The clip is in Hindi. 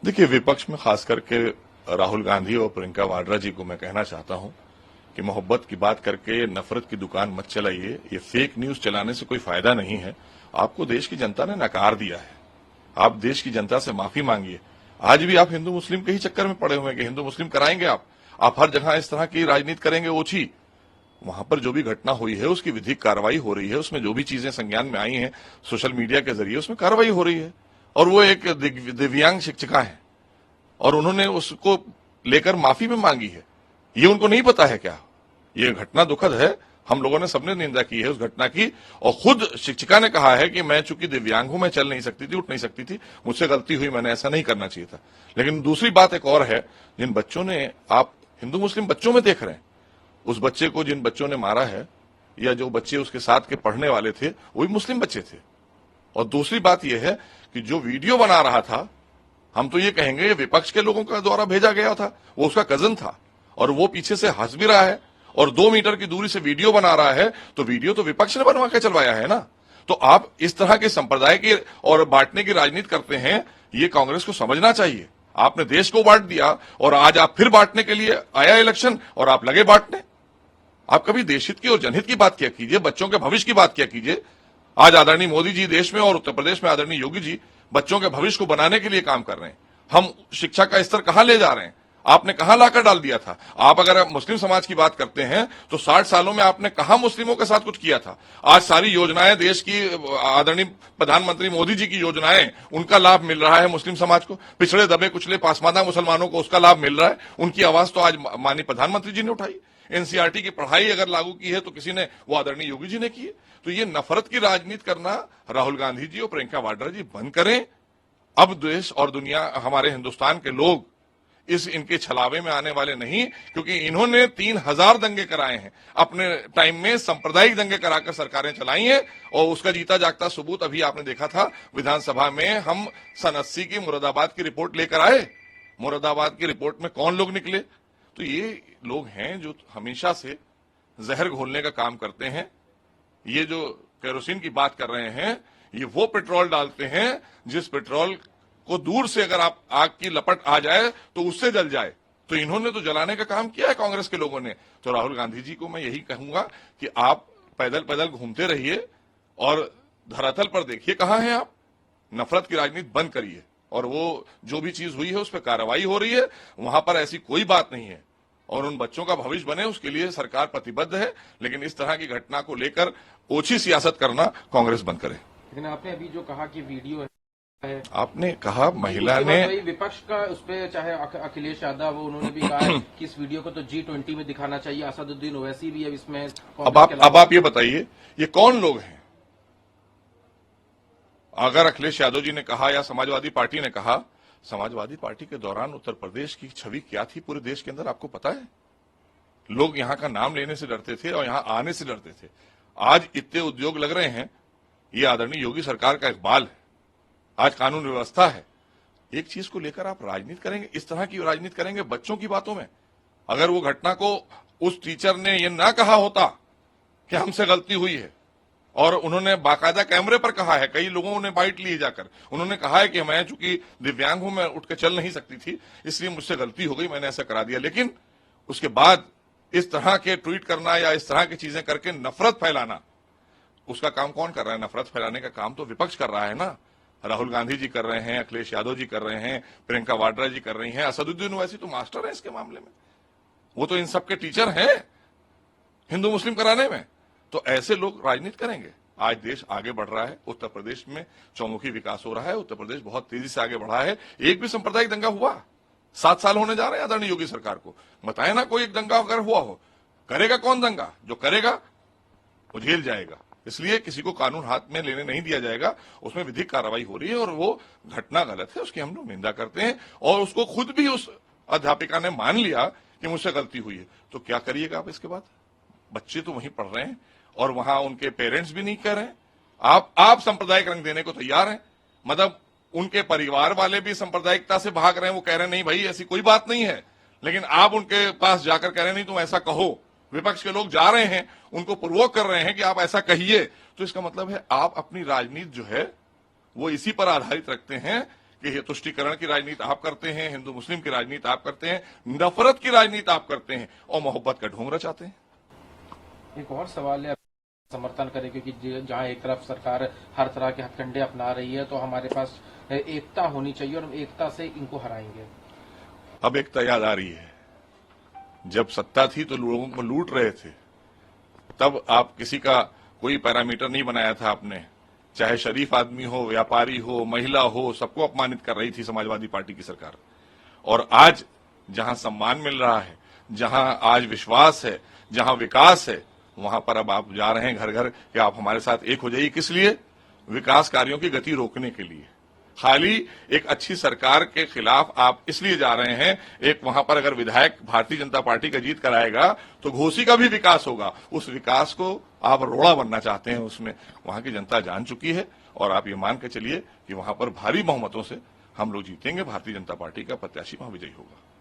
देखिए, विपक्ष में खास करके राहुल गांधी और प्रियंका वाड्रा जी को मैं कहना चाहता हूं कि मोहब्बत की बात करके नफरत की दुकान मत चलाइए। ये फेक न्यूज चलाने से कोई फायदा नहीं है। आपको देश की जनता ने नकार दिया है। आप देश की जनता से माफी मांगिए। आज भी आप हिंदू मुस्लिम के ही चक्कर में पड़े हुए हैं कि हिंदू मुस्लिम कराएंगे आप हर जगह इस तरह की राजनीति करेंगे ओछी। वहां पर जो भी घटना हुई है उसकी विधिक कार्रवाई हो रही है, उसमें जो भी चीजें संज्ञान में आई हैं सोशल मीडिया के जरिए उसमें कार्रवाई हो रही है। और वो एक दिव्यांग शिक्षिका है और उन्होंने उसको लेकर माफी भी मांगी है। ये उनको नहीं पता है क्या? ये घटना दुखद है। हम लोगों ने सबने निंदा की है उस घटना की और खुद शिक्षिका ने कहा है कि मैं चूंकि दिव्यांग हूं, मैं चल नहीं सकती थी, उठ नहीं सकती थी, मुझसे गलती हुई, मैंने ऐसा नहीं करना चाहिए था। लेकिन दूसरी बात एक और है, जिन बच्चों ने, आप हिंदू मुस्लिम बच्चों में देख रहे हैं, उस बच्चे को जिन बच्चों ने मारा है या जो बच्चे उसके साथ के पढ़ने वाले थे वो भी मुस्लिम बच्चे थे। और दूसरी बात यह है कि जो वीडियो बना रहा था, हम तो ये कहेंगे ये विपक्ष के लोगों का द्वारा भेजा गया था, वो उसका कजन था और वो पीछे से हंस भी रहा है और 2 मीटर की दूरी से वीडियो बना रहा है, तो वीडियो तो विपक्ष ने बनवा के चलवाया है ना। तो आप इस तरह के संप्रदाय की और बांटने की राजनीति करते हैं, ये कांग्रेस को समझना चाहिए। आपने देश को बांट दिया और आज आप फिर बांटने के लिए आया इलेक्शन और आप लगे बांटने। आप कभी देशहित की और जनहित की बात किया कीजिए, बच्चों के भविष्य की बात किया कीजिए। आज आदरणीय मोदी जी देश में और उत्तर प्रदेश में आदरणीय योगी जी बच्चों के भविष्य को बनाने के लिए काम कर रहे हैं। हम शिक्षा का स्तर कहां ले जा रहे हैं? आपने कहां लाकर डाल दिया था? आप अगर मुस्लिम समाज की बात करते हैं तो 60 सालों में आपने कहां मुस्लिमों के साथ कुछ किया था? आज सारी योजनाएं देश की, आदरणीय प्रधानमंत्री मोदी जी की योजनाएं, उनका लाभ मिल रहा है मुस्लिम समाज को। पिछड़े दबे कुचले पासमानदा मुसलमानों को उसका लाभ मिल रहा है। उनकी आवाज तो आज माननीय प्रधानमंत्री जी ने उठाई। एनसीईआरटी की पढ़ाई अगर लागू की है तो किसी ने, वो आदरणीय योगी जी ने की है। तो ये नफरत की राजनीति करना राहुल गांधी जी और प्रियंका वाड्रा जी बंद करें। अब देश और दुनिया, हमारे हिंदुस्तान के लोग इस इनके छलावे में आने वाले नहीं, क्योंकि इन्होंने 3000 दंगे कराए हैं अपने टाइम में, सांप्रदायिक दंगे कराकर सरकारें चलाई हैं और उसका जीता जागता सबूत अभी आपने देखा था विधानसभा में। हम सन 80 की मुरादाबाद की रिपोर्ट लेकर आए, मुरादाबाद की रिपोर्ट में कौन लोग निकले? तो ये लोग हैं जो हमेशा से जहर घोलने का काम करते हैं। ये जो केरोसिन की बात कर रहे हैं, ये वो पेट्रोल डालते हैं जिस पेट्रोल को दूर से अगर आप आग की लपट आ जाए तो उससे जल जाए। तो इन्होंने तो जलाने का काम किया है कांग्रेस के लोगों ने। तो राहुल गांधी जी को मैं यही कहूंगा कि आप पैदल पैदल घूमते रहिए और धरातल पर देखिए कहां हैं आप। नफरत की राजनीति बंद करिए और वो जो भी चीज हुई है उस पर कार्रवाई हो रही है, वहां पर ऐसी कोई बात नहीं है और उन बच्चों का भविष्य बने उसके लिए सरकार प्रतिबद्ध है। लेकिन इस तरह की घटना को लेकर ओछी सियासत करना कांग्रेस बंद करे। लेकिन आपने अभी जो कहा कि वीडियो है, आपने कहा महिला ने, विपक्ष का उस पर, चाहे अखिलेश यादव, उन्होंने भी कहा कि इस वीडियो को तो G20 में दिखाना चाहिए। असदुद्दीन ओवैसी भी अब इसमें। अब आप ये बताइए ये कौन लोग हैं? अगर अखिलेश यादव जी ने कहा या समाजवादी पार्टी ने कहा, समाजवादी पार्टी के दौरान उत्तर प्रदेश की छवि क्या थी पूरे देश के अंदर आपको पता है? लोग यहां का नाम लेने से डरते थे और यहां आने से डरते थे। आज इतने उद्योग लग रहे हैं, ये आदरणीय योगी सरकार का इकबाल है। आज कानून व्यवस्था है। एक चीज को लेकर आप राजनीति करेंगे, इस तरह की राजनीति करेंगे बच्चों की बातों में। अगर वो घटना को उस टीचर ने ये ना कहा होता कि हमसे गलती हुई है, और उन्होंने बाकायदा कैमरे पर कहा है, कई लोगों ने बाइट ली जाकर, उन्होंने कहा है कि मैं चूंकि दिव्यांग हूं, मैं उठ के चल नहीं सकती थी, इसलिए मुझसे गलती हो गई, मैंने ऐसा करा दिया। लेकिन उसके बाद इस तरह के ट्वीट करना या इस तरह की चीजें करके नफरत फैलाना, उसका काम कौन कर रहा है? नफरत फैलाने का काम तो विपक्ष कर रहा है ना। राहुल गांधी जी कर रहे हैं, अखिलेश यादव जी कर रहे हैं, प्रियंका वाड्रा जी कर रही हैं, असदुद्दीन ओवैसी तो मास्टर है इसके मामले में, वो तो इन सबके टीचर हैं हिंदू मुस्लिम कराने में। तो ऐसे लोग राजनीति करेंगे। आज देश आगे बढ़ रहा है, उत्तर प्रदेश में चौमुखी विकास हो रहा है, उत्तर प्रदेश बहुत तेजी से आगे बढ़ा है। एक भी सांप्रदायिक दंगा हुआ? 7 साल होने जा रहे हैं आदरणीय योगी सरकार को, बताए ना कोई एक दंगा अगर हुआ हो। करेगा कौन दंगा? जो करेगा वो झेल जाएगा। इसलिए किसी को कानून हाथ में लेने नहीं दिया जाएगा। उसमें विधिक कार्रवाई हो रही है और वो घटना गलत है, उसकी हम लोग निंदा करते हैं। और उसको खुद भी उस अध्यापिका ने मान लिया कि मुझसे गलती हुई है। तो क्या करिएगा आप इसके बाद? बच्चे तो वहीं पढ़ रहे हैं और वहां उनके पेरेंट्स भी नहीं कह रहे हैं। आप सांप्रदायिक रंग देने को तैयार हैं, मतलब उनके परिवार वाले भी सांप्रदायिकता से भाग रहे हैं। वो कह रहे हैं नहीं भाई ऐसी कोई बात नहीं है, लेकिन आप उनके पास जाकर कह रहे हैं नहीं तुम ऐसा कहो। विपक्ष के लोग जा रहे हैं, उनको प्रोवोक कर रहे हैं कि आप ऐसा कहिए। तो इसका मतलब है आप अपनी राजनीति जो है वो इसी पर आधारित रखते हैं कि तुष्टीकरण की राजनीति आप करते हैं, हिंदू मुस्लिम की राजनीति आप करते हैं, नफरत की राजनीति आप करते हैं और मोहब्बत का ढोंग रचाते हैं। एक और सवाल है, समर्थन करें, क्योंकि जहां एक तरफ सरकार हर तरह के हथकंडे अपना रही है, तो हमारे पास एकता होनी चाहिए और हम एकता से इनको हराएंगे। अब एकता याद आ रही है, जब सत्ता थी तो लोगों को लूट रहे थे, तब आप किसी का कोई पैरामीटर नहीं बनाया था आपने, चाहे शरीफ आदमी हो, व्यापारी हो, महिला हो, सबको अपमानित कर रही थी समाजवादी पार्टी की सरकार। और आज जहां सम्मान मिल रहा है, जहां आज विश्वास है, जहां विकास है, वहां पर अब आप जा रहे हैं घर घर कि आप हमारे साथ एक हो जाइए। किस लिए? विकास कार्यों की गति रोकने के लिए। खाली एक अच्छी सरकार के खिलाफ आप इसलिए जा रहे हैं। एक वहां पर अगर विधायक भारतीय जनता पार्टी का जीत कराएगा तो घोसी का भी विकास होगा, उस विकास को आप रोड़ा बनना चाहते हैं। उसमें वहां की जनता जान चुकी है और आप ये मान के चलिए कि वहां पर भारी बहुमतों से हम लोग जीतेंगे, भारतीय जनता पार्टी का प्रत्याशी वहां विजयी होगा।